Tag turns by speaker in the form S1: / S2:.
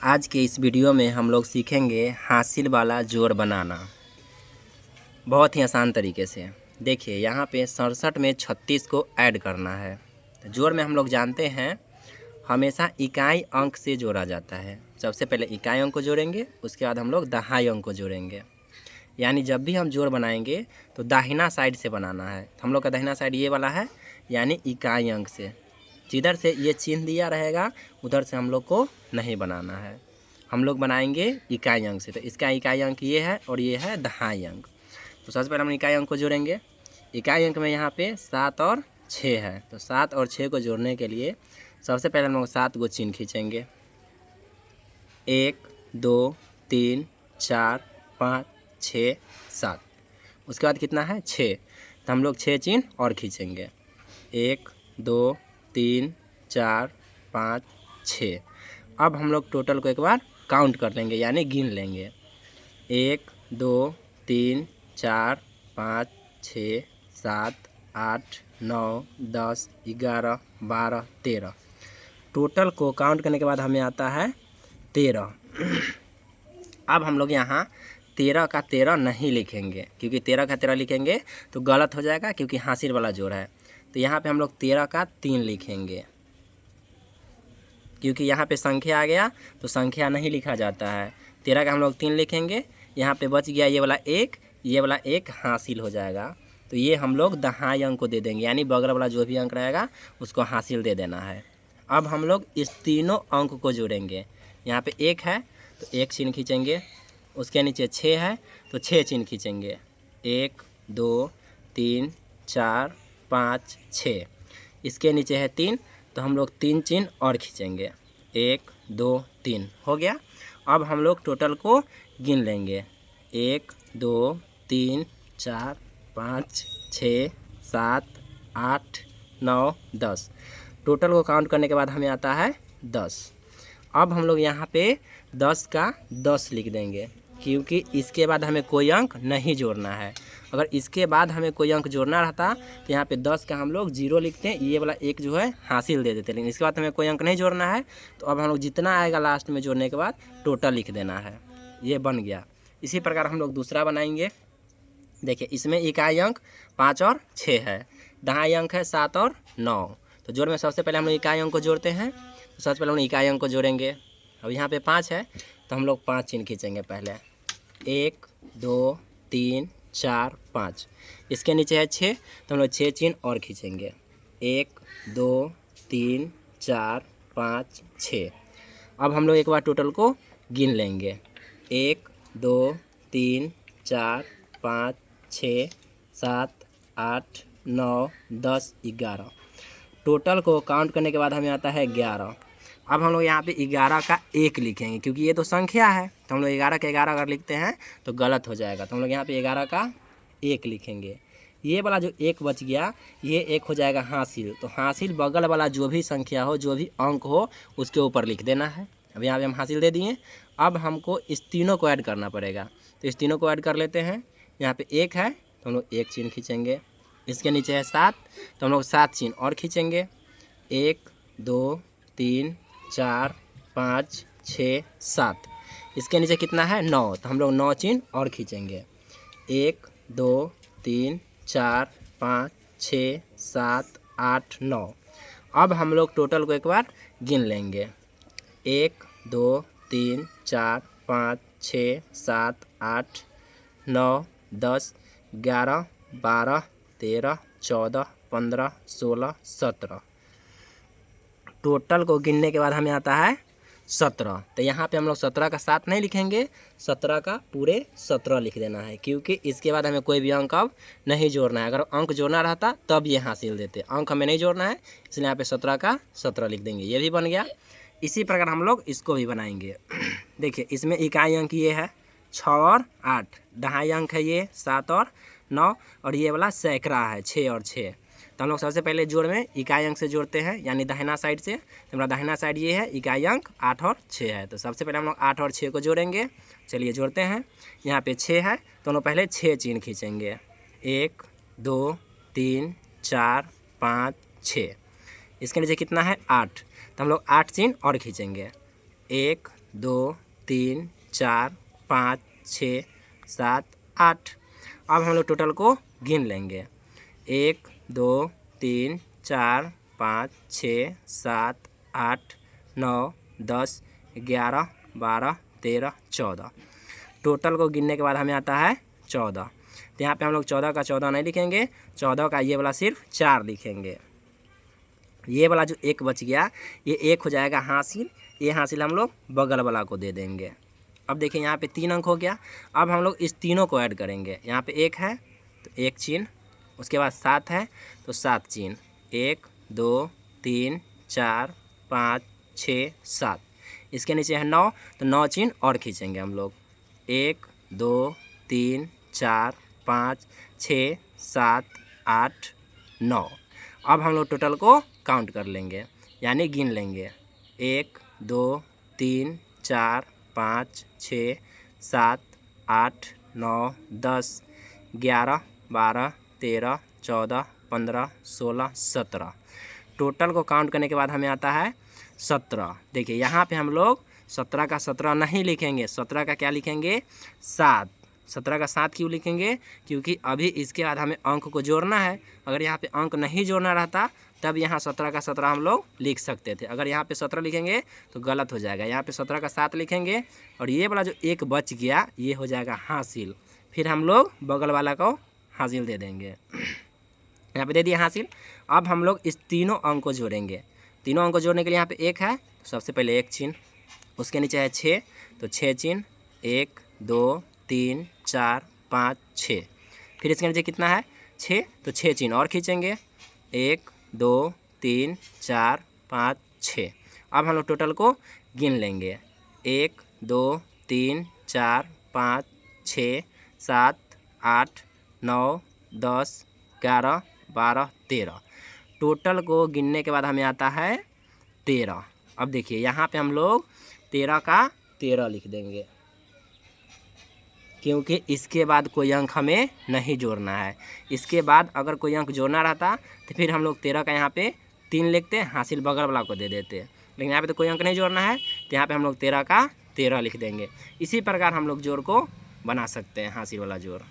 S1: आज के इस वीडियो में हम लोग सीखेंगे हासिल वाला जोड़ बनाना बहुत ही आसान तरीके से। देखिए यहाँ पे 67 में 36 को ऐड करना है। तो जोड़ में हम लोग जानते हैं हमेशा इकाई अंक से जोड़ा जाता है। सबसे पहले इकाई अंक को जोड़ेंगे, उसके बाद हम लोग दहाई अंक को जोड़ेंगे। यानी जब भी हम जोड़ बनाएंगे तो दाहिना साइड से बनाना है। हम लोग का दाहिना साइड ये वाला है, यानी इकाई अंक से। जिधर से ये चिन्ह दिया रहेगा उधर से हम लोग को नहीं बनाना है, हम लोग बनाएंगे इकाई अंक से। तो इसका इकाई अंक ये है और ये है दहाई अंक। तो सबसे पहले हम इकाई अंक को जोड़ेंगे। इकाई अंक में यहाँ पे 7 और 6 है, तो 7 और 6 को जोड़ने के लिए सबसे पहले हम लोग 7 को चिन्ह खींचेंगे। 1 2 3 4 5 6 7। उसके बाद कितना है 6, तो हम लोग 6 चिन्ह और खींचेंगे। 1 2 3 4 5 6। अब हम लोग टोटल को एक बार काउंट कर लेंगे, यानी गिन लेंगे। 1 2 3 4 5 6 7 8 9 10 11 12 13। टोटल को काउंट करने के बाद हमें आता है 13। अब हम लोग यहाँ 13 का 13 नहीं लिखेंगे, क्योंकि 13 का 13 लिखेंगे तो गलत हो जाएगा, क्योंकि हासिल वाला जोड़ है। तो यहाँ पे हम लोग 13 का 3 लिखेंगे, क्योंकि यहाँ पे संख्या आ गया तो संख्या नहीं लिखा जाता है। 13 का हम लोग 3 लिखेंगे। यहाँ पे बच गया ये वाला 1, ये वाला 1 हासिल हो जाएगा। तो ये हम लोग दहाई अंक को दे देंगे, यानी बगल वाला जो भी अंक रहेगा उसको हासिल दे देना है। अब हम लोग इस तीनों अंक को जोड़ेंगे। यहाँ पे 1 है तो 1 चिन्ह खींचेंगे, उसके नीचे 6 है तो 6 चिन्ह खींचेंगे। 1 2 3 4 5 6। इसके नीचे है 3, तो हम लोग 3 चिन्ह और खींचेंगे। 1 2 3 हो गया। अब हम लोग टोटल को गिन लेंगे। 1 2 3 4 5 6 7 8 9 10। टोटल को काउंट करने के बाद हमें आता है 10। अब हम लोग यहाँ पे 10 का 10 लिख देंगे, क्योंकि इसके बाद हमें कोई अंक नहीं जोड़ना है। अगर इसके बाद हमें कोई अंक जोड़ना रहता तो यहाँ पे 10 का हम लोग 0 लिखते हैं, ये वाला 1 जो है हासिल दे देते। लेकिन इसके बाद हमें कोई अंक नहीं जोड़ना है, तो अब हम लोग जितना आएगा लास्ट में जोड़ने के बाद टोटल लिख देना है। ये बन गया। इसी प्रकार हम लोग दूसरा बनाएंगे। देखिए इसमें इकाई अंक 5 और 6 है, दहाई अंक है 7 और 9। तो जोड़ में सबसे पहले हम लोग इकाई अंक को जोड़ते हैं। तो सबसे पहले हम लोग इकाई अंक को जोड़ेंगे। अब यहाँ पे 5 है तो हम लोग 5 चिन्ह खींचेंगे पहले। 1 2 3 4 5। इसके नीचे है 6, तो हम लोग 6 चिन्ह और खींचेंगे। 1 2 3 4 5 6। अब हम लोग एक बार टोटल को गिन लेंगे। 1 2 3 4 5 6 7 8 9 10 11। टोटल को काउंट करने के बाद हमें आता है 11। अब हम लोग यहाँ पे 11 का 1 लिखेंगे, क्योंकि ये तो संख्या है। तो हम लोग 11 का 11 अगर लिखते हैं तो गलत हो जाएगा। तो हम लोग यहाँ पे 11 का 1 लिखेंगे। ये वाला जो 1 बच गया, ये 1 हो जाएगा हासिल। तो हासिल बगल वाला जो भी संख्या हो, जो भी अंक हो, उसके ऊपर लिख देना है। अब यहाँ पे हम हासिल दे दिए। अब हमको इस तीनों को ऐड करना पड़ेगा, तो इस तीनों को ऐड कर लेते हैं। यहाँ पे 1 है तो हम लोग 1 चिन्ह खींचेंगे। इसके नीचे है 7, तो हम लोग 7 चिन्ह और खींचेंगे। 1 2 3 4 5 6 7। इसके नीचे कितना है 9, तो हम लोग 9 चिन्ह और खींचेंगे। 1 2 3 4 5 6 7 8 9। अब हम लोग टोटल को एक बार गिन लेंगे। 1 2 3 4 5 6 7 8 9 10 11 12 13 14 15 16 17। टोटल को गिनने के बाद हमें आता है 17। तो यहाँ पे हम लोग 17 का 7 नहीं लिखेंगे, 17 का पूरे 17 लिख देना है, क्योंकि इसके बाद हमें कोई भी अंक अब नहीं जोड़ना है। अगर अंक जोड़ना रहता तब ये हासिल देते, अंक हमें नहीं जोड़ना है, इसलिए यहाँ पे 17 का 17 लिख देंगे। ये भी बन गया। इसी प्रकार हम लोग इसको भी बनाएंगे। देखिए इसमें इकाई अंक ये है 6 और 8, दहाई अंक है ये 7 और 9, और ये वाला सैकड़ा है 6 और 6। तो हम लोग सबसे पहले जोड़ में इकाई अंक से जोड़ते हैं, यानी दाहिना साइड से। तो हमारा दाहिना साइड ये है, इकाई अंक 8 और 6 है। तो सबसे पहले हम लोग 8 और 6 को जोड़ेंगे। चलिए जोड़ते हैं। यहाँ पे 6 है तो हम लोग पहले 6 चिन्ह खींचेंगे। 1 2 3 4 5 6। इसके नीचे कितना है 8, तो हम लोग 8 चिन्ह और खींचेंगे। 1 2 3 4 5 6 7 8। अब हम लोग टोटल को गिन लेंगे। 1 2 3 4 5 6 7 8 9 10 11 12 13 14। टोटल को गिनने के बाद हमें आता है 14। तो यहाँ पे हम लोग 14 का 14 नहीं लिखेंगे, 14 का ये वाला सिर्फ 4 लिखेंगे। ये वाला जो 1 बच गया ये 1 हो जाएगा हासिल। ये हासिल हम लोग बगल वाला को दे देंगे। अब देखिए यहाँ पे 3 अंक हो गया। अब हम लोग इस तीनों को ऐड करेंगे। यहाँ पे 1 है तो 1 चिन्ह, उसके बाद 7 है तो 7 चिन्ह, 1 2 3 4 5 6 7। इसके नीचे है 9 तो 9 चिन्ह और खींचेंगे हम लोग। 1 2 3 4 5 6 7 8 9। अब हम लोग टोटल को काउंट कर लेंगे यानी गिन लेंगे। 1 2 3 4 5 6 7 8 9 10 11 12 13 14 15 16 17। टोटल को काउंट करने के बाद हमें आता है 17। देखिए यहाँ पे हम लोग 17 का 17 नहीं लिखेंगे, 17 का क्या लिखेंगे 7। 17 का 7 क्यों लिखेंगे? क्योंकि अभी इसके बाद हमें अंक को जोड़ना है। अगर यहाँ पे अंक नहीं जोड़ना रहता तब यहाँ 17 का 17 हम लोग लिख सकते थे। अगर यहाँ पे 17 लिखेंगे तो गलत हो जाएगा। यहाँ पे 17 का 7 लिखेंगे और ये वाला जो 1 बच गया ये हो जाएगा हासिल। फिर हम लोग बगल वाला को हासिल दे देंगे। यहाँ पे दे दिया हासिल। अब हम लोग इस तीनों अंक को जोड़ेंगे। तीनों अंक को जोड़ने के लिए यहाँ पे 1 है तो सबसे पहले 1 चिन्ह, उसके नीचे है 6 तो 6 चिन्ह, 1 2 3 4 5 6। फिर इसके नीचे कितना है 6 तो 6 चिन्ह और खींचेंगे। 1 2 3 4 5 6। अब हम लोग टोटल को गिन लेंगे। 1 2 3 4 5 6 7 8 9 10 11 12 13। टोटल को गिनने के बाद हमें आता है 13। अब देखिए यहाँ पे हम लोग 13 का 13 लिख देंगे क्योंकि इसके बाद कोई अंक हमें नहीं जोड़ना है। इसके बाद अगर कोई अंक जोड़ना रहता तो फिर हम लोग 13 का यहाँ पे 3 लिखते, हासिल बगल वाला को दे देते। लेकिन यहाँ पे तो कोई अंक नहीं जोड़ना है तो यहाँ पे हम लोग 13 का 13 लिख देंगे। इसी प्रकार हम लोग जोड़ को बना सकते हैं, हासिल वाला जोड़।